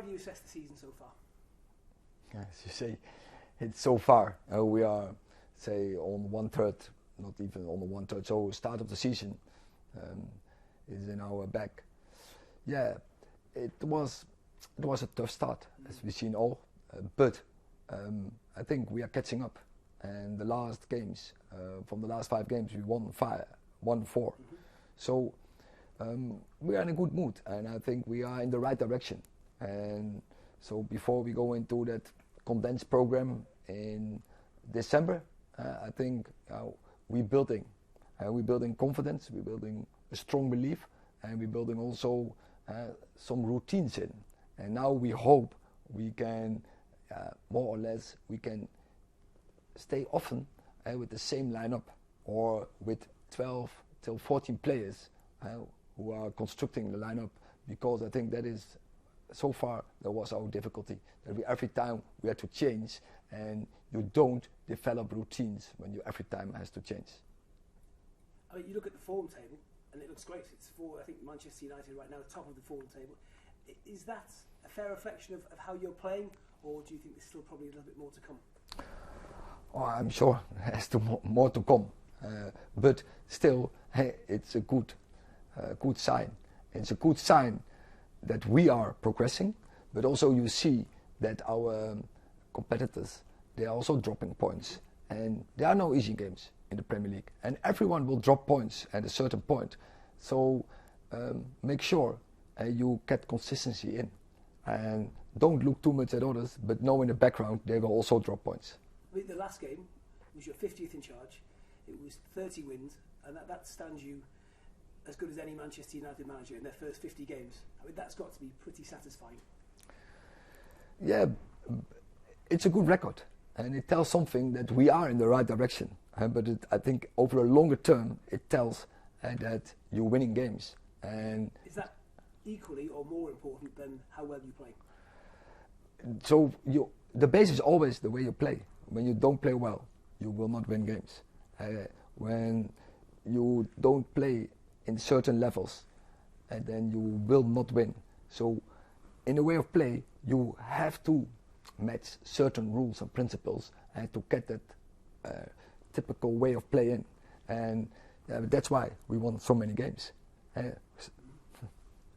do you assess the season so far? As you say, it's so far. We are, say, on 1/3, not even on the 1/3. So start of the season is in our back. Yeah, it was a tough start, as we've seen all. But I think we are catching up. And the last games, from the last 5 games, we won 4. So we are in a good mood, and I think we are in the right direction. And so before we go into that condensed program in December, I think we're building confidence, we're building a strong belief, and we're building also some routines in. And now we hope we can, more or less, we can stay often with the same lineup, or with 12 till 14 players who are constructing the lineup, because I think that is, so far, that was our difficulty, that every time we had to change, and you don't develop routines when you every time has to change. I mean, you look at the form table, and it looks great. It's for, I think, Manchester United right now, the top of the form table. Is that a fair reflection of how you're playing, or do you think there's still probably a little bit more to come? Oh, I'm sure there's more to come, but still, it's a good sign. It's a good sign that we are progressing, but also you see that our competitors, they are also dropping points, and there are no easy games in the Premier League, and everyone will drop points at a certain point. So make sure you get consistency in, and don't look too much at others, but know in the background they will also drop points. The last game was your 50th in charge. It was 30 wins, and that stands you as good as any Manchester United manager in their first 50 games. I mean, that's got to be pretty satisfying. Yeah, it's a good record, and it tells something that we are in the right direction. But I think over a longer term, it tells that you're winning games. And is that equally or more important than how well you play? So the base is always the way you play. When you don't play well, you will not win games. When you don't play in certain levels, and then you will not win. So in the way of play, you have to match certain rules and principles and to get that typical way of playing. And that's why we won so many games. And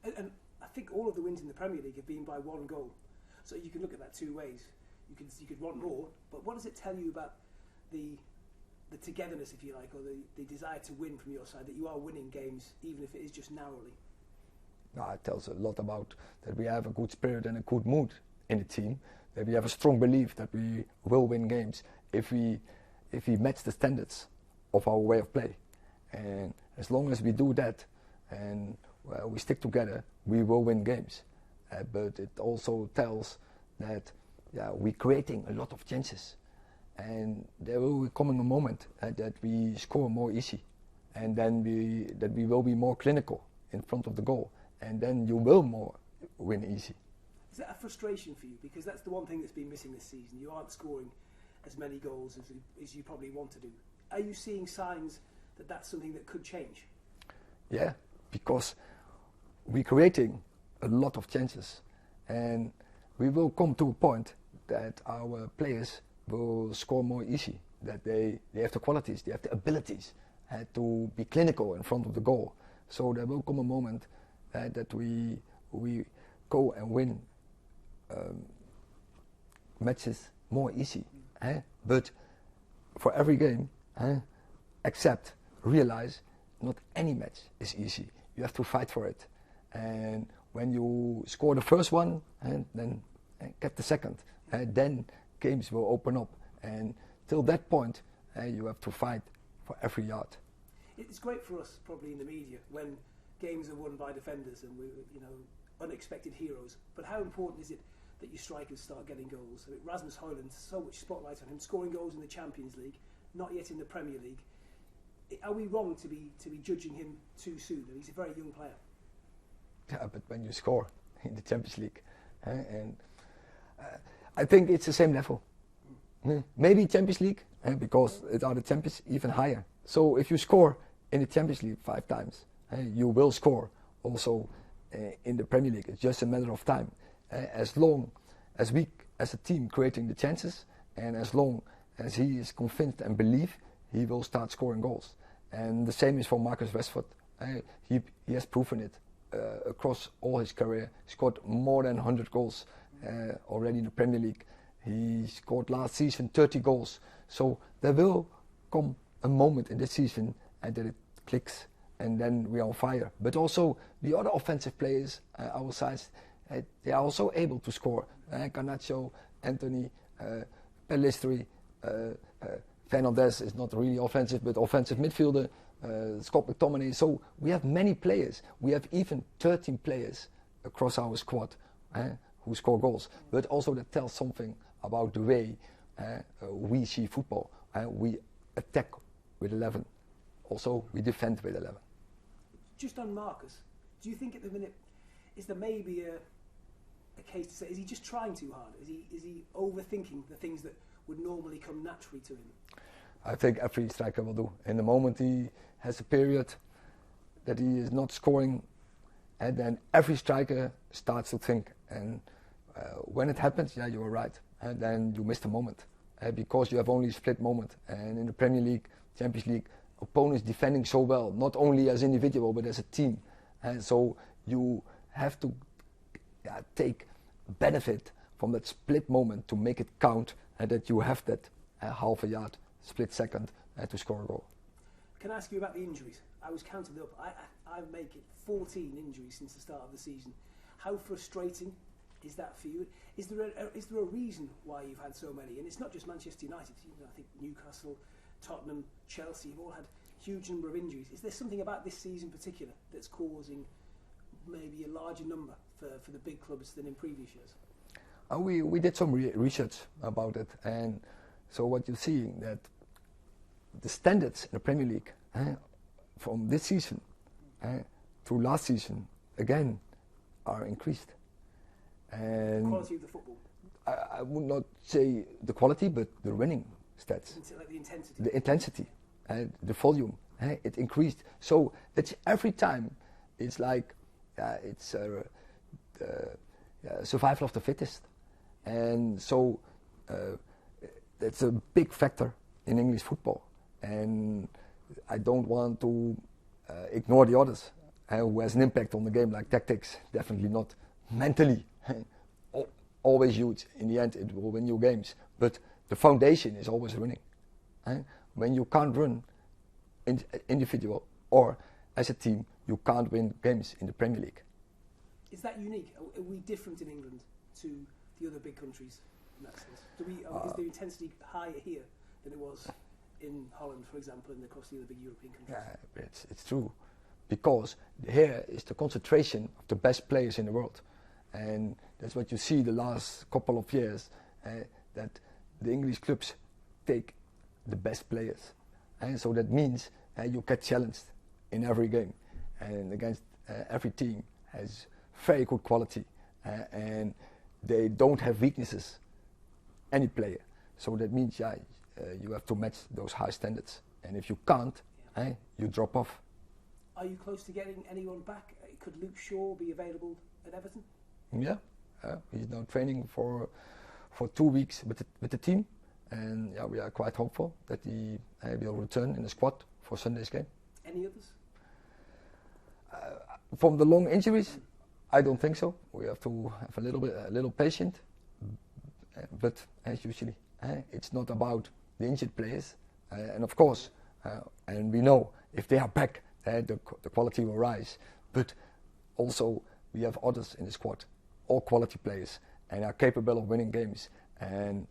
I think all of the wins in the Premier League have been by 1 goal. So you can look at that 2 ways. You could want more, but what does it tell you about the togetherness, if you like, or the desire to win from your side, that you are winning games, even if it is just narrowly? It tells a lot about that we have a good spirit and a good mood in the team, that we have a strong belief that we will win games if we match the standards of our way of play. And as long as we do that and we stick together, we will win games. But it also tells that we're creating a lot of chances, and there will be coming a moment that we score more easy, and then we will be more clinical in front of the goal, and then you will more win easy. Is that a frustration for you? Because that's the one thing that's been missing this season. You aren't scoring as many goals as you probably want to do. Are you seeing signs that that's something that could change? Yeah, because we're creating a lot of chances, and we will come to a point that our players will score more easy, that they have the qualities, they have the abilities to be clinical in front of the goal. So there will come a moment that we go and win matches more easy. But for every game, realize not any match is easy. You have to fight for it. And when you score the first one, and then get the second, then games will open up. And till that point, you have to fight for every yard. It's great for us, probably in the media, when games are won by defenders and we're, unexpected heroes. But how important is it that your strikers start getting goals? I mean, Rasmus Højlund, so much spotlight on him, scoring goals in the Champions League, not yet in the Premier League. Are we wrong to be judging him too soon? He's a very young player. Yeah, but when you score in the Champions League, and I think it's the same level. Maybe Champions League, because it are the champions even higher. So if you score in the Champions League 5 times, you will score also in the Premier League. It's just a matter of time. as long as we as a team creating the chances, and as long as he is convinced and believe, he will start scoring goals. And the same is for Marcus Rashford. He has proven it across all his career. Scored more than 100 goals already in the Premier League. He scored last season 30 goals. So there will come a moment in this season that it clicks, and then we are on fire. But also the other offensive players, our sides, they are also able to score. Garnacho, Anthony, Pellistri, Fernandes is not really offensive, but offensive midfielder, Scott McTominay. So we have many players. We have even 13 players across our squad who score goals. But also that tells something about the way we see football. We attack with 11. Also, we defend with 11. Just on Marcus, do you think at the minute, is there maybe a case to say, is he just trying too hard? Is he overthinking the things that would normally come naturally to him? I think every striker will do. In the moment he has a period that he is not scoring, and then every striker starts to think. And when it happens, yeah, you are right. And then you miss the moment because you have only a split moment. And in the Premier League, Champions League, opponents defending so well, not only as individual but as a team. And so you have to take benefit from that split moment to make it count, and that you have that half a yard, split second to score a goal. Can I ask you about the injuries? I was counting up. I make it 14 injuries since the start of the season. How frustrating is that for you? Is there a reason why you've had so many? And it's not just Manchester United. I think Newcastle, Tottenham, Chelsea have all had huge number of injuries. Is there something about this season in particular that's causing maybe a larger number for the big clubs than in previous years? We did some research about it, and so what you're seeing that the standards in the Premier League from this season to last season again are increased. And quality of the football? I would not say the quality, but the winning stats. Like the intensity? The intensity, the volume, it increased. So it's every time, it's like, it's survival of the fittest. And so that's a big factor in English football. And I don't want to ignore the others who has an impact on the game, like tactics, definitely not. Mentally, always huge. In the end, it will win you games. But the foundation is always running. When you can't run individual or as a team, you can't win games in the Premier League. Is that unique? Are we different in England to the other big countries in that sense? Is the intensity higher here than it was in Holland, for example, and across the other big European countries? Yeah, it's true. Because here is the concentration of the best players in the world. And that's what you see the last couple of years, that the English clubs take the best players. And so that means you get challenged in every game. And against every team has very good quality. And they don't have weaknesses, any player. So that means you have to match those high standards. And if you can't, you drop off. Are you close to getting anyone back? Could Luke Shaw be available at Everton? Yeah, he's now training for 2 weeks with the team, and we are quite hopeful that he will return in the squad for Sunday's game. Any others? From the long injuries, I don't think so. We have to have a little patient, but as usually, it's not about the injured players, and of course, and we know if they are back, the quality will rise. But also we have others in the squad, all quality players, and are capable of winning games, and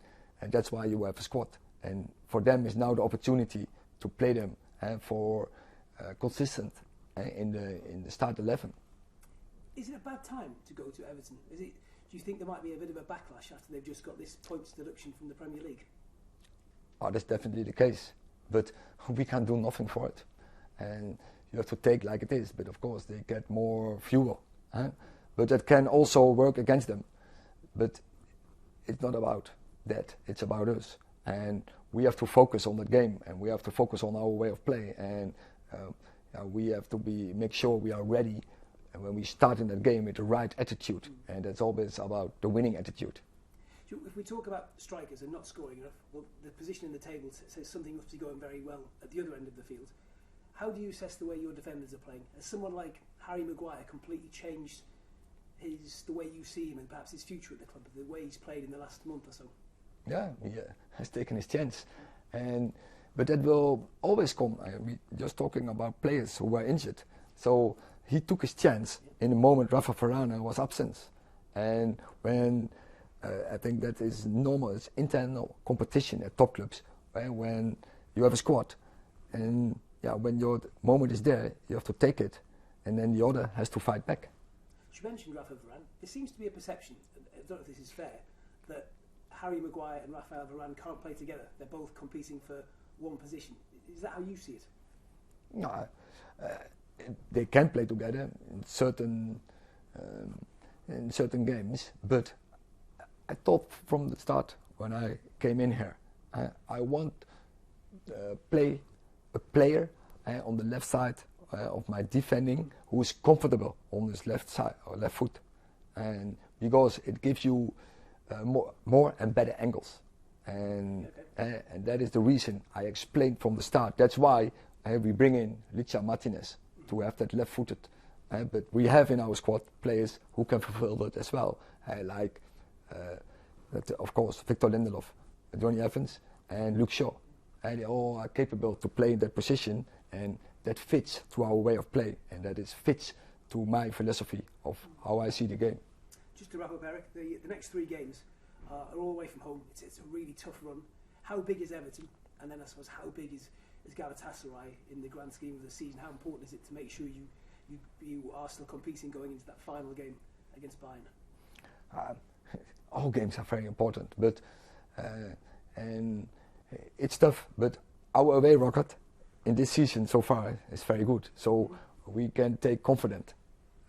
that's why you have a squad. And for them is now the opportunity to play them for consistent in the start 11. Is it a bad time to go to Everton? Do you think there might be a bit of a backlash after they've just got this points deduction from the Premier League? Oh, that's definitely the case, but we can't do nothing for it, and you have to take like it is. But of course they get more fuel, but that can also work against them. But it's not about that, it's about us, and we have to focus on the game, and we have to focus on our way of play, and we have to make sure we are ready and when we start in that game with the right attitude, and that's always about the winning attitude. If we talk about strikers and not scoring enough, well, the position in the table says something must be going very well at the other end of the field. How do you assess the way your defenders are playing? Has someone like Harry Maguire completely changed the way you see him and perhaps his future at the club, the way he's played in the last month or so? Yeah, he has taken his chance, but that will always come. We just talking about players who were injured, so he took his chance in the moment Rafael was absent, and when I think that is normal. It's internal competition at top clubs, right? When you have a squad, and when your moment is there, you have to take it, and then the other has to fight back. You mentioned Rafael Varane. There seems to be a perception, I don't know if this is fair, that Harry Maguire and Rafael Varane can't play together. They're both competing for one position. Is that how you see it? No, they can play together in certain games, but I thought from the start when I came in here, I want to play a player on the left side of my defending who is comfortable on his left side or left foot, and because it gives you more and better angles, and that is the reason I explained from the start. That's why we bring in Licha Martinez to have that left-footed, but we have in our squad players who can fulfill that as well, like of course Victor Lindelof, Johnny Evans and Luke Shaw, and they all are capable to play in that position, and that fits to our way of play, and that fits to my philosophy of how I see the game. Just to wrap up, Erik, the next 3 games are all away from home. It's a really tough run. How big is Everton, and then I suppose how big is Galatasaray in the grand scheme of the season? How important is it to make sure you are still competing going into that final game against beIN? All games are very important, but and it's tough. But our away record in this season so far is very good, so we can take confidence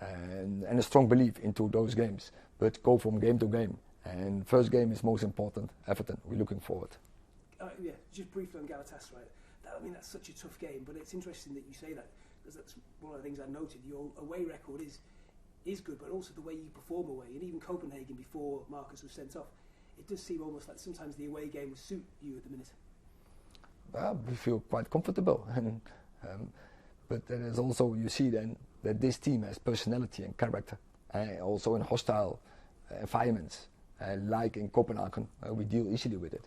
and a strong belief into those games. But go from game to game, and first game is most important. Everton, we're looking forward. Just briefly on Galatasaray. That's such a tough game, but it's interesting that you say that, because that's one of the things I noted. Your away record is good, but also the way you perform away, and even Copenhagen before Marcus was sent off, it does seem almost like sometimes the away game would suit you at the minute. Well, we feel quite comfortable, and but then there's also, you see then that this team has personality and character, also in hostile environments, like in Copenhagen, we deal easily with it.